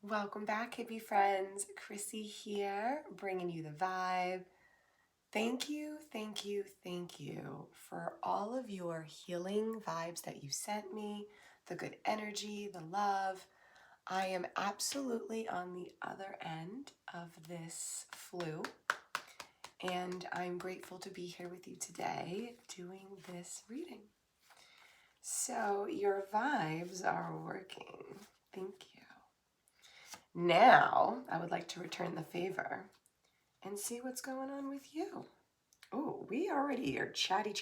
Welcome back, hippie friends. Chrissy here, bringing you the vibe. Thank you, thank you, thank you for all of your healing vibes that you sent me, the good energy, the love. I am absolutely on the other end of this flu, and I'm grateful to be here with you today doing this reading. So, your vibes are working. Thank you. Now, I would like to return the favor and see what's going on with you. Oh, we already are chatty.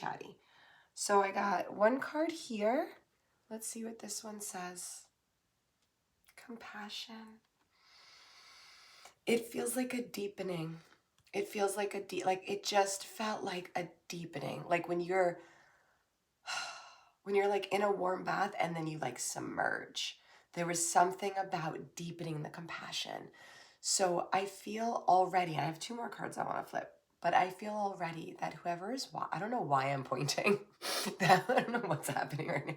So I got one card here. Let's see what this one says. Compassion. It feels like a deepening. It feels like it just felt like a deepening. Like when you're like in a warm bath and then you like submerge. There was something about deepening the compassion. So I feel already, I have two more cards I want to flip, but I feel already that whoever is, I don't know why I'm pointing. I don't know what's happening right now.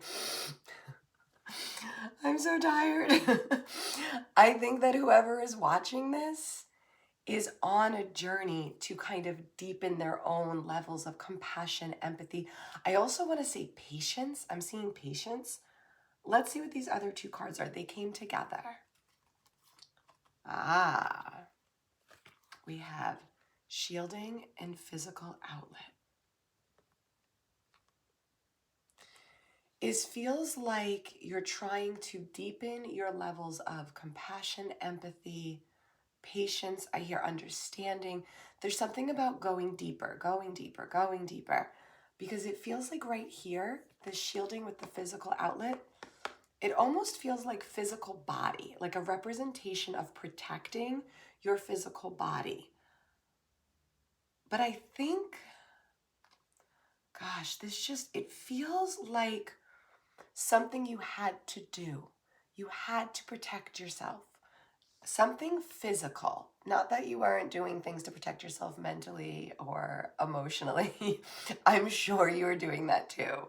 I'm so tired. I think that whoever is watching this is on a journey to kind of deepen their own levels of compassion, empathy. I also want to say patience. I'm seeing patience. Let's see what these other two cards are. They came together. We have shielding and physical outlet. It feels like you're trying to deepen your levels of compassion, empathy, patience. I hear understanding. There's something about going deeper, because it feels like right here, the shielding with the physical outlet, it almost feels like physical body, like a representation of protecting your physical body. But I think, gosh, it feels like something you had to do. You had to protect yourself. Something physical. Not that you weren't doing things to protect yourself mentally or emotionally. I'm sure you were doing that too.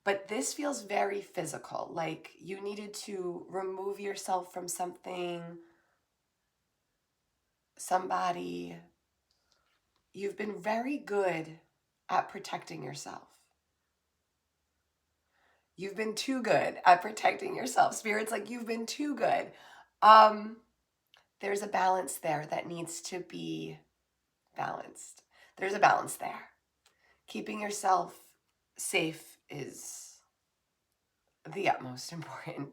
But this feels very physical, like you needed to remove yourself from something, somebody. You've been very good at protecting yourself. You've been too good at protecting yourself. Spirit's like, you've been too good. There's a balance there that needs to be balanced. There's a balance there. Keeping yourself safe is the utmost important.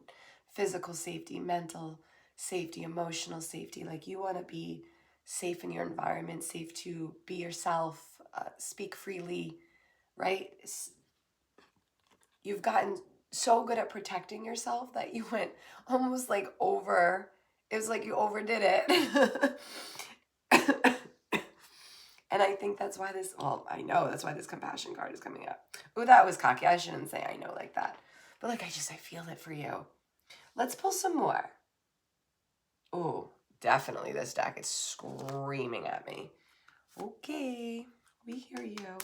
Physical safety, mental safety, emotional safety. Like you want to be safe in your environment, safe to be yourself, speak freely, right? You've gotten so good at protecting yourself that you went almost like over. It was like you overdid it. And I think that's why I know that's why this compassion card is coming up. Oh, that was cocky. I shouldn't say I know like that. But like I feel it for you. Let's pull some more. Oh, definitely this deck is screaming at me. Okay, we hear you.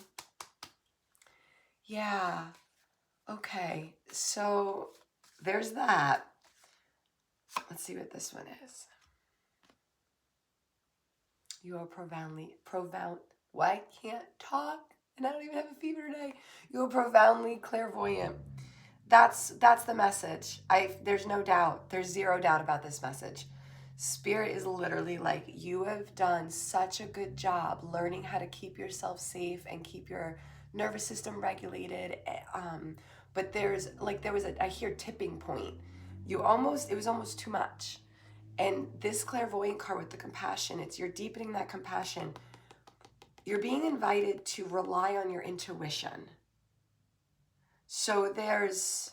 Yeah. Okay, so there's that. Let's see what this one is. You are profound. Why can't talk? And I don't even have a fever today. You are profoundly clairvoyant. That's the message. There's no doubt. There's zero doubt about this message. Spirit is literally like, you have done such a good job learning how to keep yourself safe and keep your nervous system regulated. But I hear tipping point. It was almost too much. And this clairvoyant card with the compassion, you're deepening that compassion. You're being invited to rely on your intuition. So there's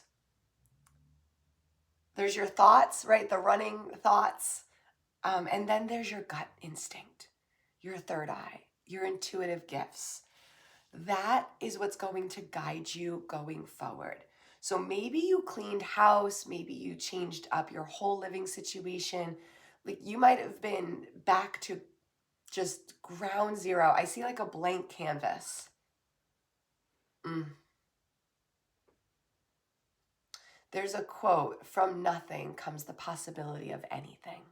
your thoughts, right? The running thoughts. And then there's your gut instinct, your third eye, your intuitive gifts. That is what's going to guide you going forward. So maybe you cleaned house, maybe you changed up your whole living situation. Like you might have been back to just ground zero. I see like a blank canvas. There's a quote, from nothing comes the possibility of anything.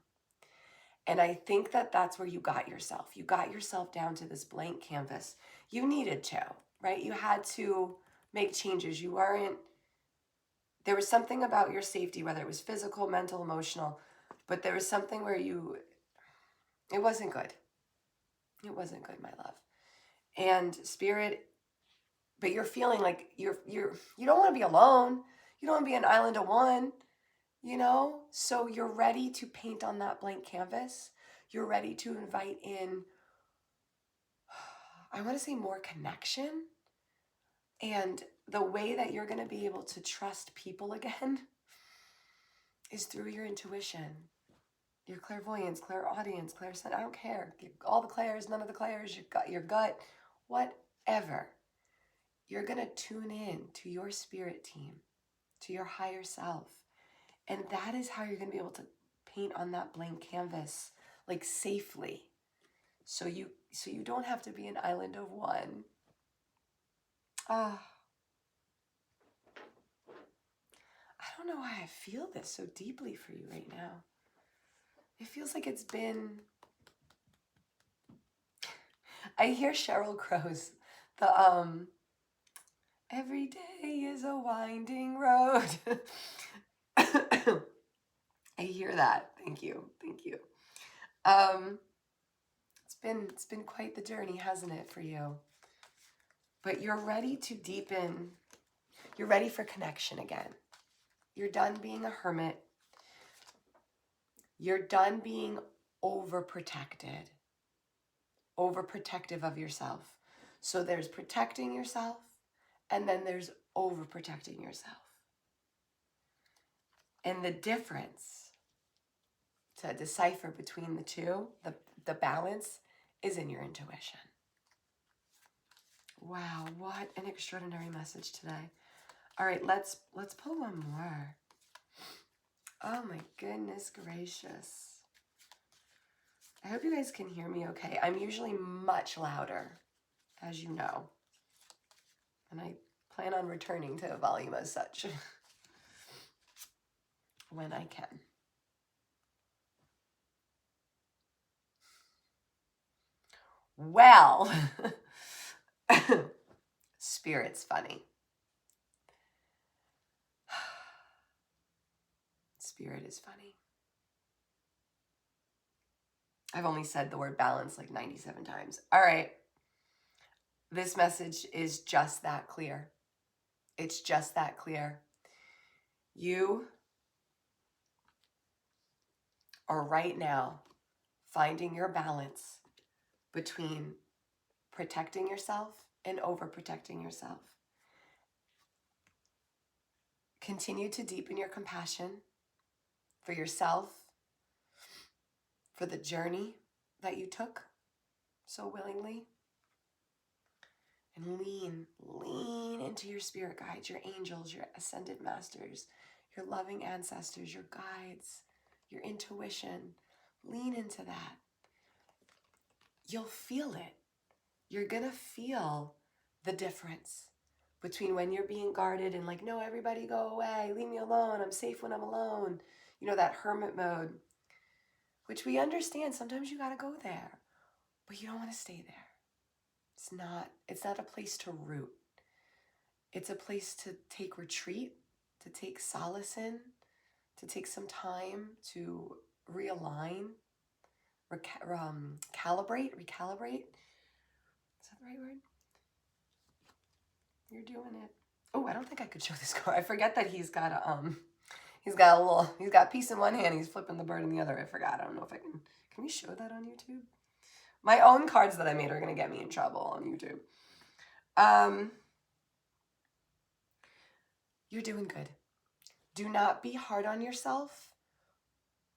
And I think that that's where you got yourself. You got yourself down to this blank canvas. You needed to, right? You had to make changes. You weren't, there was something about your safety, whether it was physical, mental, emotional, but there was something where it wasn't good. It wasn't good, my love. And spirit, but you're feeling like you don't want to be alone. You don't want to be an island of one, So you're ready to paint on that blank canvas. You're ready to invite in, I want to say, more connection. And the way that you're going to be able to trust people again is through your intuition, your clairvoyance, clairaudience, clairsent. I don't care. All the clairs, none of the clairs, your gut, whatever. You're going to tune in to your spirit team, to your higher self. And that is how you're going to be able to paint on that blank canvas, like safely. So you don't have to be an island of one. I don't know why I feel this so deeply for you right now. It feels like it's been... I hear Sheryl Crow's, every day is a winding road. I hear that. Thank you. It's been quite the journey, hasn't it, for you? But you're ready to deepen. You're ready for connection again. You're done being a hermit. You're done being overprotective of yourself. So there's protecting yourself, and then there's overprotecting yourself. And the difference to decipher between the two, the balance, is in your intuition. Wow, what an extraordinary message today. All right, let's pull one more. Oh my goodness gracious. I hope you guys can hear me okay. I'm usually much louder, as you know. And I plan on returning to volume as such when I can. Well, Spirit's funny. Spirit is funny. I've only said the word balance like 97 times. All right. This message is just that clear. It's just that clear. You are right now finding your balance between protecting yourself and overprotecting yourself. Continue to deepen your compassion for yourself, for the journey that you took so willingly. And lean into your spirit guides, your angels, your ascended masters, your loving ancestors, your guides, your intuition. Lean into that. You'll feel it. You're going to feel the difference between when you're being guarded and like, no, everybody go away, leave me alone, I'm safe when I'm alone. That hermit mode, which we understand. Sometimes you got to go there, but you don't want to stay there. It's not a place to root. It's a place to take retreat, to take solace in, to take some time to realign, recalibrate. Is that the right word? You're doing it. Oh, I don't think I could show this card. I forget that he's got a piece in one hand, he's flipping the bird in the other. I forgot. I don't know if I can we show that on YouTube? My own cards that I made are going to get me in trouble on YouTube. You're doing good. Do not be hard on yourself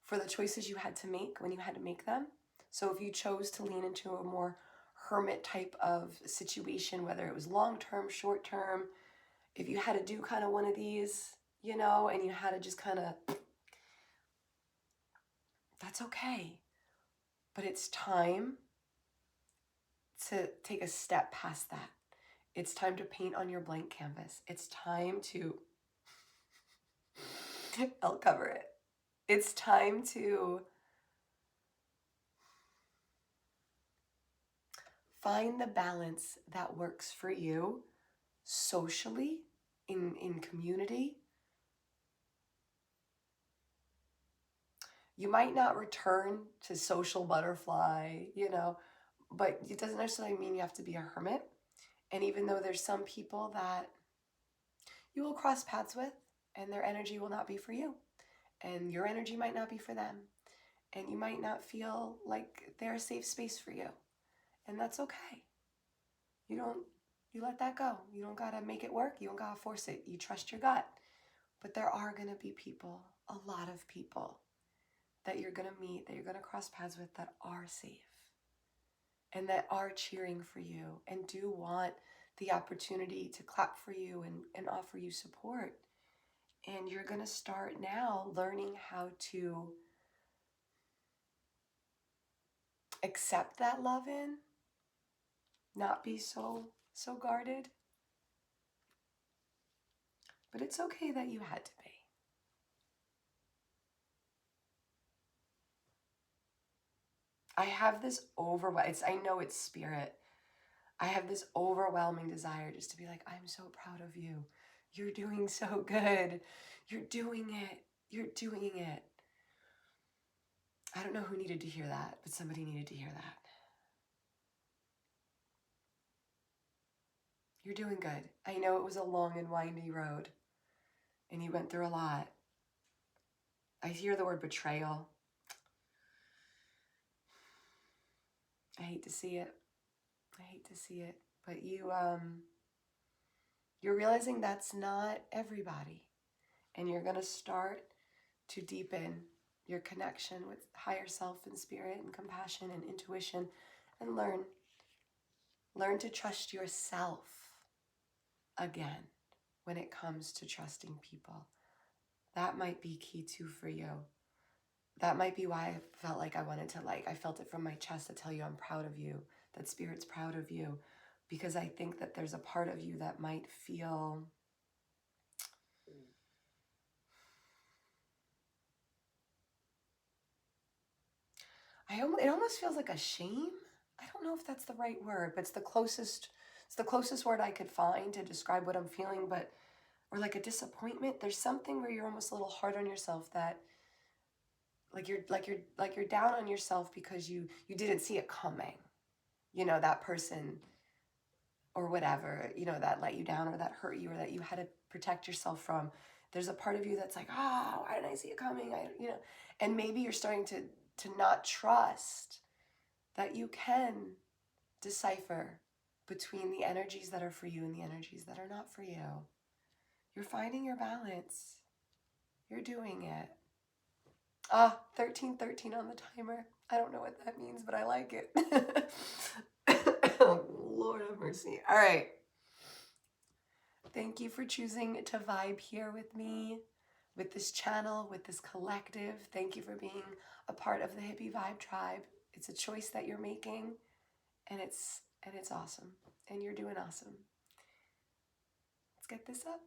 for the choices you had to make when you had to make them. So if you chose to lean into a more hermit type of situation, whether it was long-term, short-term, if you had to do kind of one of these, and you had to just kind of, that's okay. But it's time to take a step past that. It's time to paint on your blank canvas. It's time to I'll cover it. It's time to find the balance that works for you socially, in community. You might not return to social butterfly, but it doesn't necessarily mean you have to be a hermit. And even though there's some people that you will cross paths with and their energy will not be for you, and your energy might not be for them, and you might not feel like they're a safe space for you, and that's okay. You let that go. You don't gotta make it work. You don't gotta force it. You trust your gut. But there are gonna be people, a lot of people, that you're gonna meet, that you're gonna cross paths with, that are safe and that are cheering for you and do want the opportunity to clap for you and offer you support. And you're gonna start now learning how to accept that love in, not be so guarded. But it's okay that you had to be. I have this I know it's spirit. I have this overwhelming desire just to be like, I'm so proud of you. You're doing so good. You're doing it. You're doing it. I don't know who needed to hear that, but somebody needed to hear that. You're doing good. I know it was a long and windy road, and you went through a lot. I hear the word betrayal. I hate to see it. I hate to see it. But you're realizing that's not everybody. And you're going to start to deepen your connection with higher self and spirit and compassion and intuition, and learn to trust yourself again when it comes to trusting people. That might be key too for you. That might be why I felt like I wanted to, I felt it from my chest to tell you I'm proud of you, that spirit's proud of you, because I think that there's a part of you that might feel it almost feels like a shame. I don't know if that's the right word, but it's the closest word I could find to describe what I'm feeling, or like a disappointment. There's something where you're almost a little hard on yourself, that you're down on yourself because you didn't see it coming. That person or whatever, that let you down or that hurt you or that you had to protect yourself from. There's a part of you that's like, why didn't I see it coming? And maybe you're starting to not trust that you can decipher between the energies that are for you and the energies that are not for you. You're finding your balance. You're doing it. 1313 on the timer. I don't know what that means, but I like it. Oh, Lord have mercy. All right. Thank you for choosing to vibe here with me, with this channel, with this collective. Thank you for being a part of the Hippie Vibe Tribe. It's a choice that you're making, and it's awesome. And you're doing awesome. Let's get this up.